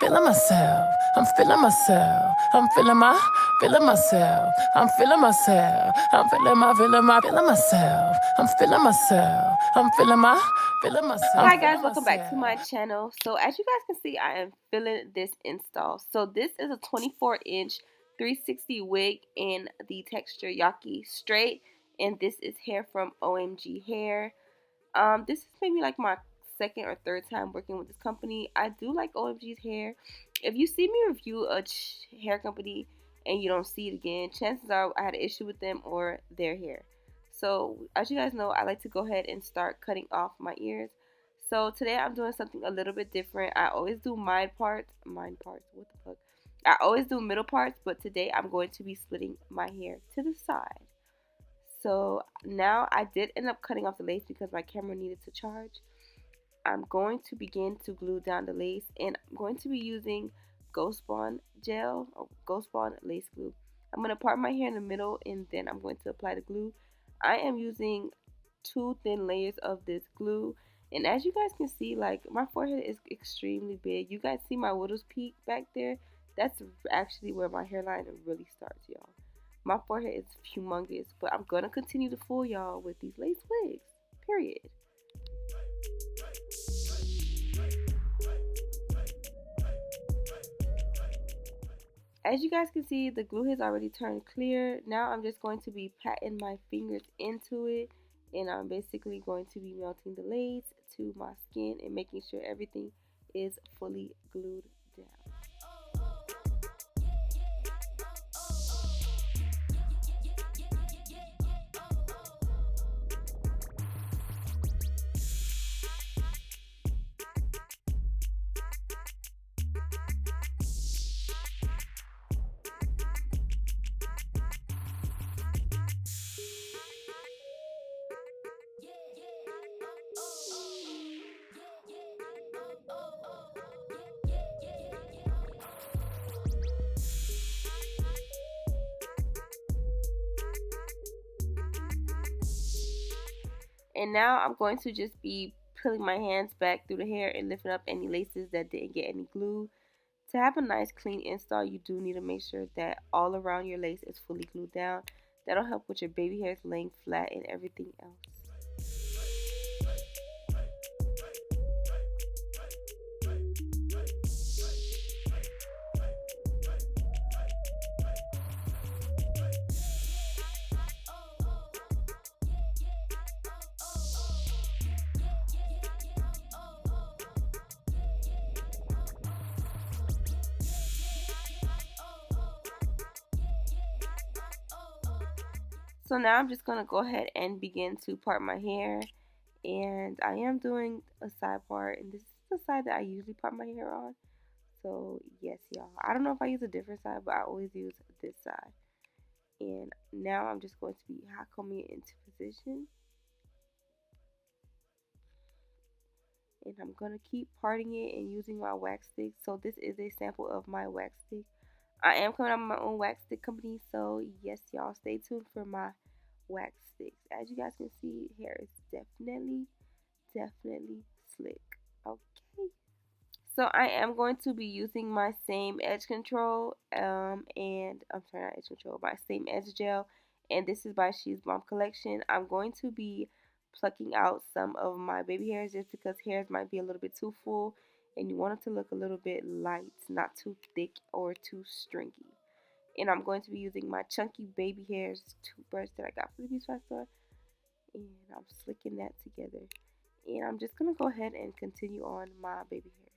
feeling myself. I'm feeling myself. I'm feeling myself. I'm feeling myself. I'm feeling myself. I'm feeling myself. I'm feeling myself. Hi guys, welcome back to my channel. So as you guys can see, I am filling this install. So this is a 24-inch 360 wig in the texture Yaki straight, and this is hair from Omgherhair. This is maybe like my second or third time working with this company. I do like OMG's hair. If you see me review a hair company and you don't see it again, chances are I had an issue with them or their hair. So as you guys know, I like to go ahead and start cutting off my ears. So today I'm doing something a little bit different. I always do what the fuck? I always do middle parts, but today I'm going to be splitting my hair to the side. So now I did end up cutting off the lace because my camera needed to charge. I'm going to begin to glue down the lace, and I'm going to be using Ghost Bond gel or Ghost Bond lace glue. I'm going to part my hair in the middle, and then I'm going to apply the glue. I am using 2 thin layers of this glue, and as you guys can see, like, my forehead is extremely big. You guys see my widow's peak back there? That's actually where my hairline really starts, y'all. My forehead is humongous, but I'm gonna continue to fool y'all with these lace wigs, period. As you guys can see, the glue has already turned clear. Now I'm just going to be patting my fingers into it, and I'm basically going to be melting the lace to my skin and making sure everything is fully glued down. And now I'm going to just be pulling my hands back through the hair and lifting up any laces that didn't get any glue. To have a nice clean install, you do need to make sure that all around your lace is fully glued down. That'll help with your baby hairs laying flat and everything else. So now I'm just going to go ahead and begin to part my hair, and I am doing a side part, and this is the side that I usually part my hair on. So yes, y'all, I don't know if I use a different side, but I always use this side. And now I'm just going to be hot combing it into position, and I'm going to keep parting it and using my wax stick. So this is a sample of my wax stick. I am coming out with my own wax stick company, so yes, y'all, stay tuned for my wax sticks. As you guys can see, hair is definitely slick. Okay, so I am going to be using my same edge control, and I'm sorry, not edge control, my same edge gel, and this is by She's Bomb Collection. I'm going to be plucking out some of my baby hairs just because hairs might be a little bit too full, and you want it to look a little bit light, not too thick or too stringy. And I'm going to be using my chunky baby hairs toothbrush that I got from the beauty supply store, and I'm slicking that together. And I'm just going to go ahead and continue on my baby hairs.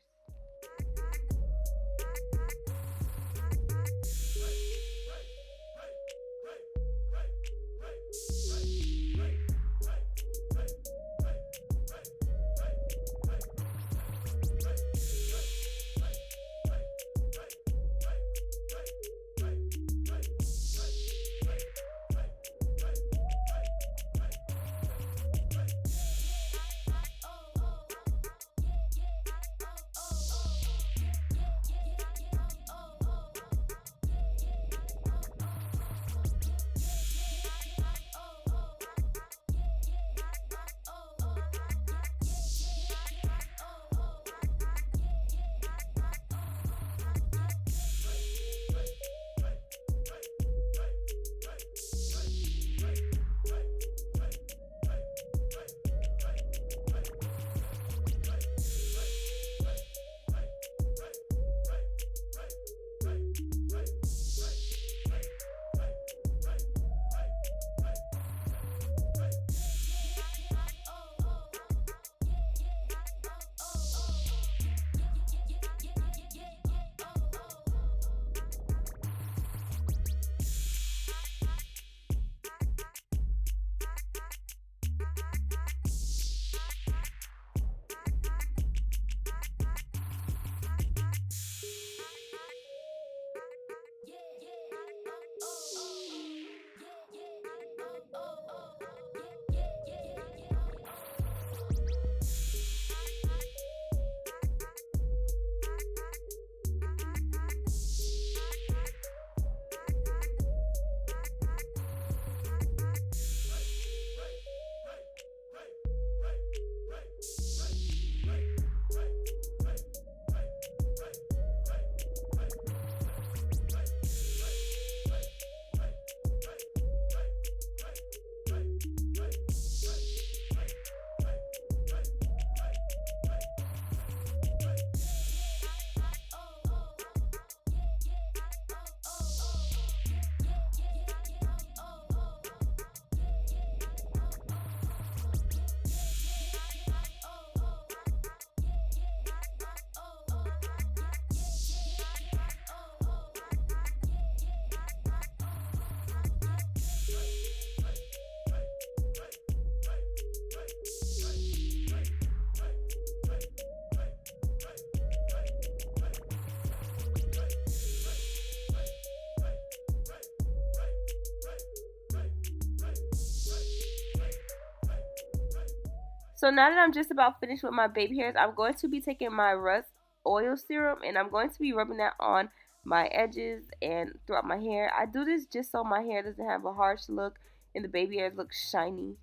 So now that I'm just about finished with my baby hairs, I'm going to be taking my rust oil serum and I'm going to be rubbing that on my edges and throughout my hair. I do this just so my hair doesn't have a harsh look and the baby hairs look shiny.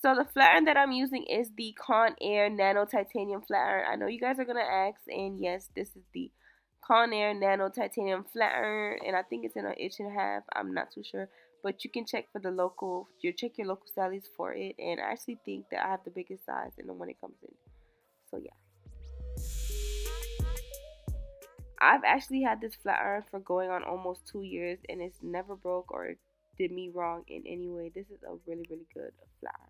So the flat iron that I'm using is the Conair Nano Titanium Flat Iron. I know you guys are going to ask, and yes, this is the Conair Nano Titanium Flat Iron, and I think it's in an inch and a half. I'm not too sure, but you can check for the local, check your local stylists for it, and I actually think that I have the biggest size in the one it comes in. So yeah. I've actually had this flat iron for going on almost 2 years, and it's never broke or did me wrong in any way. This is a really, really good flat iron.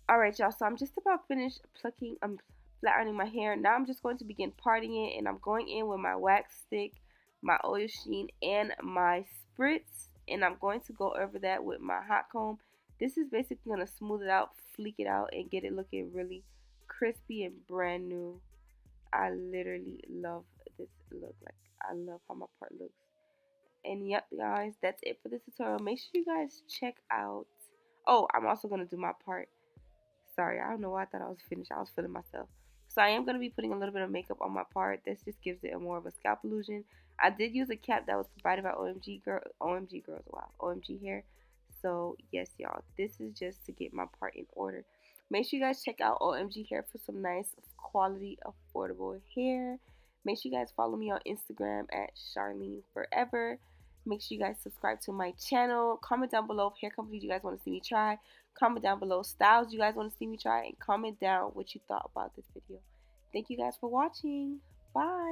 Alright, y'all, so I'm just about finished plucking, flat ironing my hair. Now I'm just going to begin parting it, and I'm going in with my wax stick, my oil sheen, and my spritz, and I'm going to go over that with my hot comb. This is basically going to smooth it out, fleek it out, and get it looking really crispy and brand new. I literally love this look. Like, I love how my part looks. And yep, guys, that's it for this tutorial. Make sure you guys check out. Oh, I'm also going to do my part. Sorry, I don't know why I thought I was finished. I was feeling myself. So I am going to be putting a little bit of makeup on my part. This just gives it more of a scalp illusion. I did use a cap that was provided by OMG Girls. Wow, OMG Hair. So yes, y'all, this is just to get my part in order. Make sure you guys check out OMG Hair for some nice quality, affordable hair. Make sure you guys follow me on Instagram at Charlene Forever. Make sure you guys subscribe to my channel. Comment down below hair companies you guys want to see me try. Comment down below styles you guys want to see me try. And comment down what you thought about this video. Thank you guys for watching. Bye.